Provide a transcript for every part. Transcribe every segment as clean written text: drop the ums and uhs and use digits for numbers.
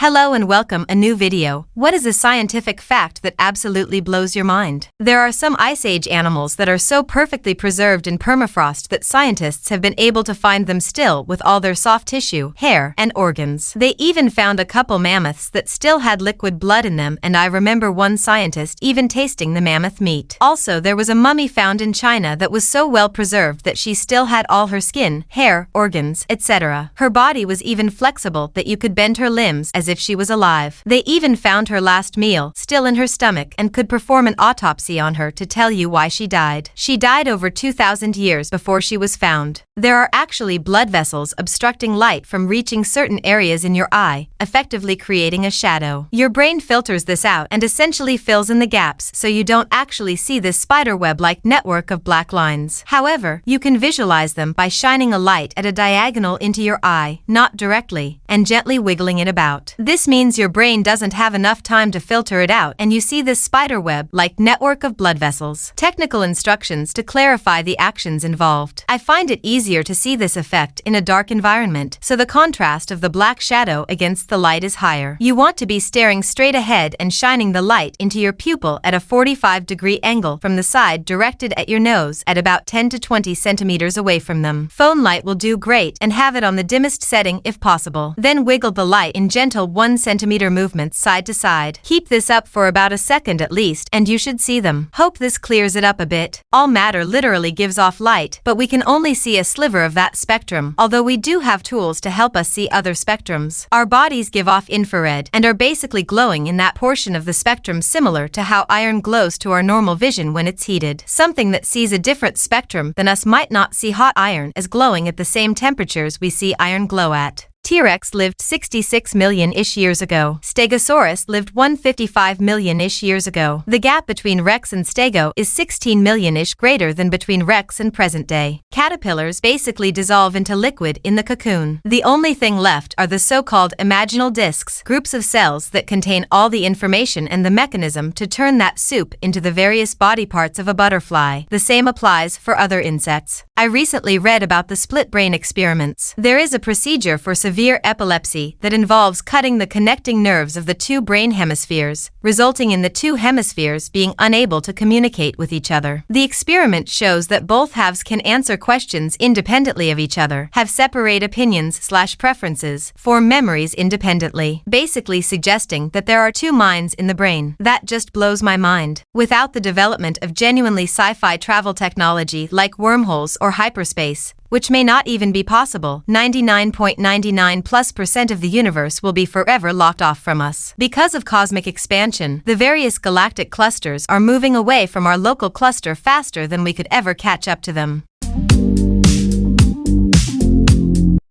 Hello and welcome a new video. What is a scientific fact that absolutely blows your mind? There are some Ice Age animals that are so perfectly preserved in permafrost that scientists have been able to find them still with all their soft tissue, hair, and organs. They even found a couple mammoths that still had liquid blood in them, and I remember one scientist even tasting the mammoth meat. Also, there was a mummy found in China that was so well preserved that she still had all her skin, hair, organs, etc. Her body was even flexible that you could bend her limbs as if she was alive. They even found her last meal still in her stomach and could perform an autopsy on her to tell you why she died. She died over 2,000 years before she was found. There are actually blood vessels obstructing light from reaching certain areas in your eye, effectively creating a shadow. Your brain filters this out and essentially fills in the gaps so you don't actually see this spiderweb-like network of black lines. However, you can visualize them by shining a light at a diagonal into your eye, not directly, and gently wiggling it about. This means your brain doesn't have enough time to filter it out and you see this spiderweb-like network of blood vessels. Technical instructions to clarify the actions involved. I find it easier to see this effect in a dark environment, so the contrast of the black shadow against the light is higher. You want to be staring straight ahead and shining the light into your pupil at a 45-degree angle from the side directed at your nose at about 10 to 20 centimeters away from them. Phone light will do great, and have it on the dimmest setting if possible. Then wiggle the light in gentle 1 centimeter movements side to side. Keep this up for about a second at least and you should see them. Hope this clears it up a bit. All matter literally gives off light, but we can only see a sliver of that spectrum, although we do have tools to help us see other spectrums. Our bodies give off infrared and are basically glowing in that portion of the spectrum, similar to how iron glows to our normal vision when it's heated. Something that sees a different spectrum than us might not see hot iron as glowing at the same temperatures we see iron glow at. T-Rex lived 66 million-ish years ago. Stegosaurus lived 155 million-ish years ago. The gap between Rex and Stego is 16 million-ish greater than between Rex and present day. Caterpillars basically dissolve into liquid in the cocoon. The only thing left are the so-called imaginal discs, groups of cells that contain all the information and the mechanism to turn that soup into the various body parts of a butterfly. The same applies for other insects. I recently read about the split brain experiments. There is a procedure for severe epilepsy that involves cutting the connecting nerves of the two brain hemispheres, resulting in the two hemispheres being unable to communicate with each other. The experiment shows that both halves can answer questions independently of each other, have separate opinions/preferences, form memories independently, basically suggesting that there are two minds in the brain. That just blows my mind. Without the development of genuinely sci-fi travel technology like wormholes or hyperspace, which may not even be possible, 99.99+% of the universe will be forever locked off from us. Because of cosmic expansion, the various galactic clusters are moving away from our local cluster faster than we could ever catch up to them.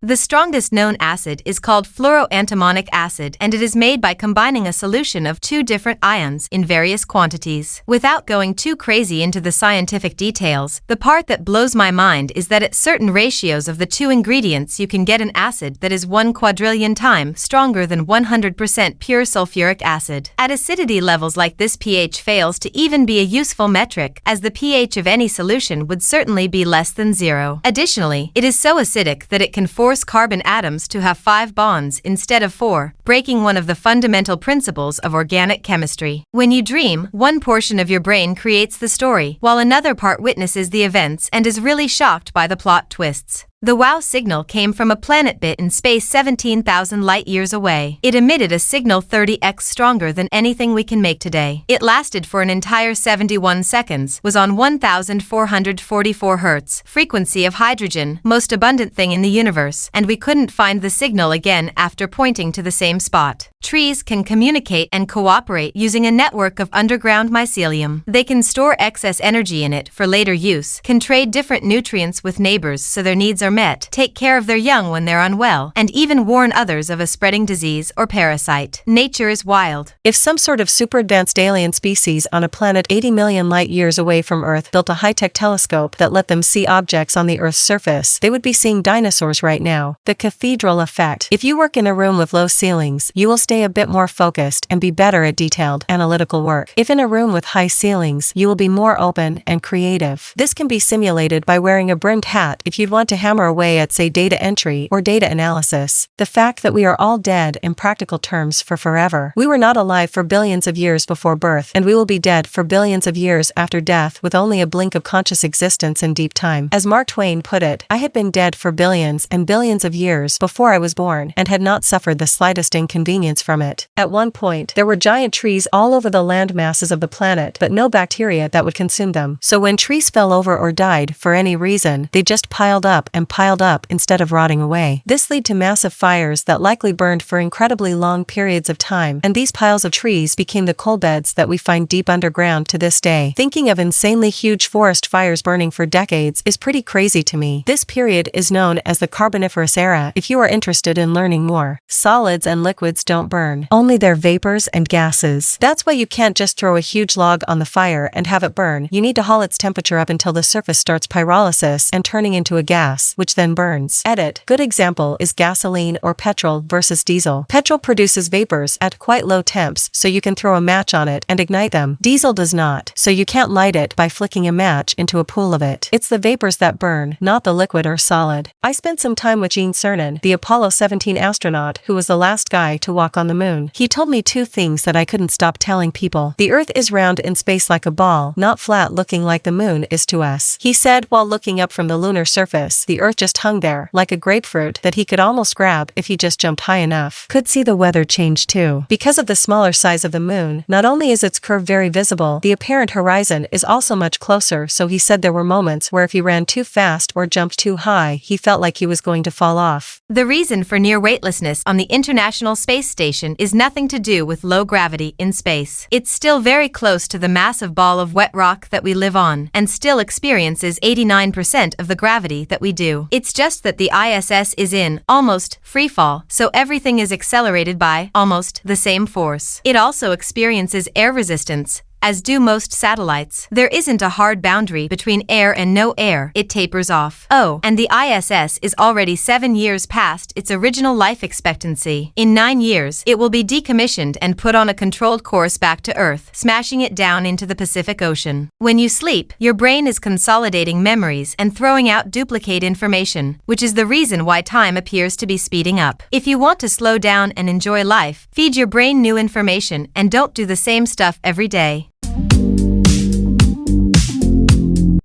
The strongest known acid is called fluoroantimonic acid, and it is made by combining a solution of two different ions in various quantities. Without going too crazy into the scientific details, the part that blows my mind is that at certain ratios of the two ingredients you can get an acid that is 1 quadrillion times stronger than 100% pure sulfuric acid. At acidity levels like this, pH fails to even be a useful metric, as the pH of any solution would certainly be less than 0. Additionally, it is so acidic that it can force carbon atoms to have 5 bonds instead of 4, breaking one of the fundamental principles of organic chemistry. When you dream, one portion of your brain creates the story, while another part witnesses the events and is really shocked by the plot twists. The wow signal came from a planet bit in space 17,000 light-years away. It emitted a signal 30x stronger than anything we can make today. It lasted for an entire 71 seconds, was on 1,444 Hz, frequency of hydrogen, most abundant thing in the universe, and we couldn't find the signal again after pointing to the same spot. Trees can communicate and cooperate using a network of underground mycelium. They can store excess energy in it for later use, can trade different nutrients with neighbors so their needs are met, take care of their young when they're unwell, and even warn others of a spreading disease or parasite. Nature is wild. If some sort of super advanced alien species on a planet 80 million light-years away from Earth built a high-tech telescope that let them see objects on the Earth's surface, they would be seeing dinosaurs right now. The cathedral effect. If you work in a room with low ceilings, you will stand stay a bit more focused and be better at detailed, analytical work. If in a room with high ceilings, you will be more open and creative. This can be simulated by wearing a brimmed hat if you'd want to hammer away at, say, data entry or data analysis. The fact that we are all dead in practical terms for forever. We were not alive for billions of years before birth, and we will be dead for billions of years after death with only a blink of conscious existence in deep time. As Mark Twain put it, I had been dead for billions and billions of years before I was born and had not suffered the slightest inconvenience from it. At one point, there were giant trees all over the land masses of the planet, but no bacteria that would consume them. So when trees fell over or died for any reason, they just piled up and piled up instead of rotting away. This led to massive fires that likely burned for incredibly long periods of time, and these piles of trees became the coal beds that we find deep underground to this day. Thinking of insanely huge forest fires burning for decades is pretty crazy to me. This period is known as the Carboniferous era if you are interested in learning more. Solids and liquids don't burn. Only their vapors and gases. That's why you can't just throw a huge log on the fire and have it burn. You need to haul its temperature up until the surface starts pyrolysis and turning into a gas, which then burns. Edit. Good example is gasoline or petrol versus diesel. Petrol produces vapors at quite low temps, so you can throw a match on it and ignite them. Diesel does not, so you can't light it by flicking a match into a pool of it. It's the vapors that burn, not the liquid or solid. I spent some time with Gene Cernan, the Apollo 17 astronaut who was the last guy to walk on the moon. He told me two things that I couldn't stop telling people. The Earth is round in space like a ball, not flat looking like the moon is to us. He said while looking up from the lunar surface, the Earth just hung there, like a grapefruit that he could almost grab if he just jumped high enough. Could see the weather change too. Because of the smaller size of the moon, not only is its curve very visible, the apparent horizon is also much closer, so he said there were moments where if he ran too fast or jumped too high, he felt like he was going to fall off. The reason for near weightlessness on the International Space Station is nothing to do with low gravity in space. It's still very close to the massive ball of wet rock that we live on, and still experiences 89% of the gravity that we do. It's just that the ISS is in almost free fall, so everything is accelerated by almost the same force. It also experiences air resistance, as do most satellites. There isn't a hard boundary between air and no air. It tapers off. Oh, and the ISS is already 7 years past its original life expectancy. In 9 years, it will be decommissioned and put on a controlled course back to Earth, smashing it down into the Pacific Ocean. When you sleep, your brain is consolidating memories and throwing out duplicate information, which is the reason why time appears to be speeding up. If you want to slow down and enjoy life, feed your brain new information and don't do the same stuff every day.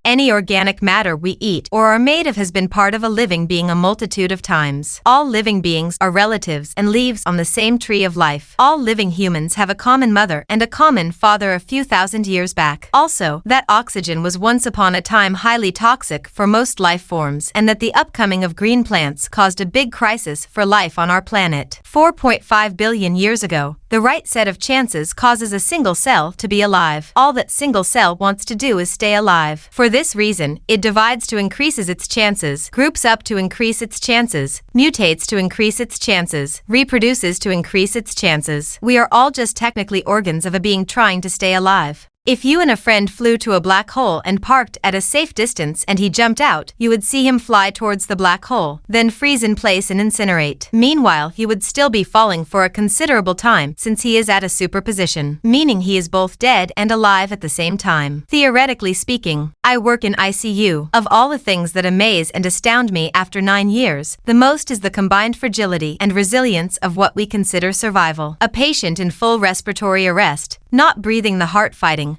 Any organic matter we eat or are made of has been part of a living being a multitude of times. All living beings are relatives and leaves on the same tree of life. All living humans have a common mother and a common father a few thousand years back. Also, that oxygen was once upon a time highly toxic for most life forms, and that the upcoming of green plants caused a big crisis for life on our planet. 4.5 billion years ago, the right set of chances causes a single cell to be alive. All that single cell wants to do is stay alive. For this reason, it divides to increases its chances, groups up to increase its chances, mutates to increase its chances, reproduces to increase its chances. We are all just technically organs of a being trying to stay alive. If you and a friend flew to a black hole and parked at a safe distance and he jumped out, you would see him fly towards the black hole, then freeze in place and incinerate. Meanwhile, he would still be falling for a considerable time since he is at a superposition, meaning he is both dead and alive at the same time. Theoretically speaking, I work in ICU. Of all the things that amaze and astound me after 9 years, the most is the combined fragility and resilience of what we consider survival. A patient in full respiratory arrest, not breathing, the heart fighting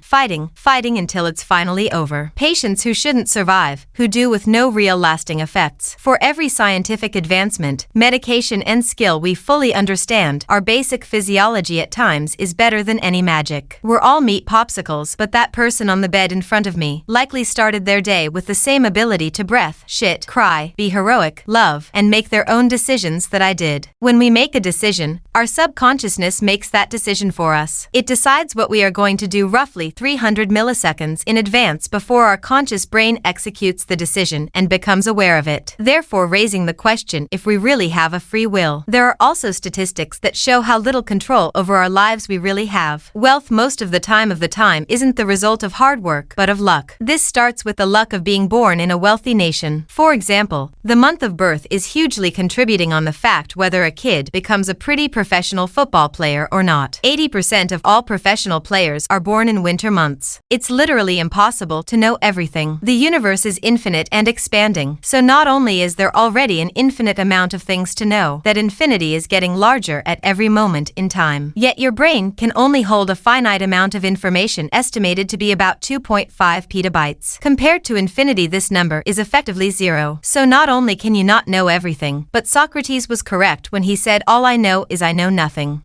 until it's finally over. Patients who shouldn't survive, who do with no real lasting effects. For every scientific advancement, medication and skill we fully understand, our basic physiology at times is better than any magic. We're all meat popsicles, but that person on the bed in front of me likely started their day with the same ability to breath, shit, cry, be heroic, love, and make their own decisions that I did. When we make a decision, our subconsciousness makes that decision for us. It decides what we are going to do roughly roughly 300 milliseconds in advance before our conscious brain executes the decision and becomes aware of it, therefore raising the question if we really have a free will. There are also statistics that show how little control over our lives we really have. Wealth most of the time isn't the result of hard work, but of luck. This starts with the luck of being born in a wealthy nation. For example, the month of birth is hugely contributing on the fact whether a kid becomes a pretty professional football player or not. 80% of all professional players are born in winter months. It's literally impossible to know everything. The universe is infinite and expanding, so not only is there already an infinite amount of things to know, that infinity is getting larger at every moment in time. Yet your brain can only hold a finite amount of information estimated to be about 2.5 petabytes. Compared to infinity, this number is effectively zero. So not only can you not know everything, but Socrates was correct when he said, "All I know is I know nothing."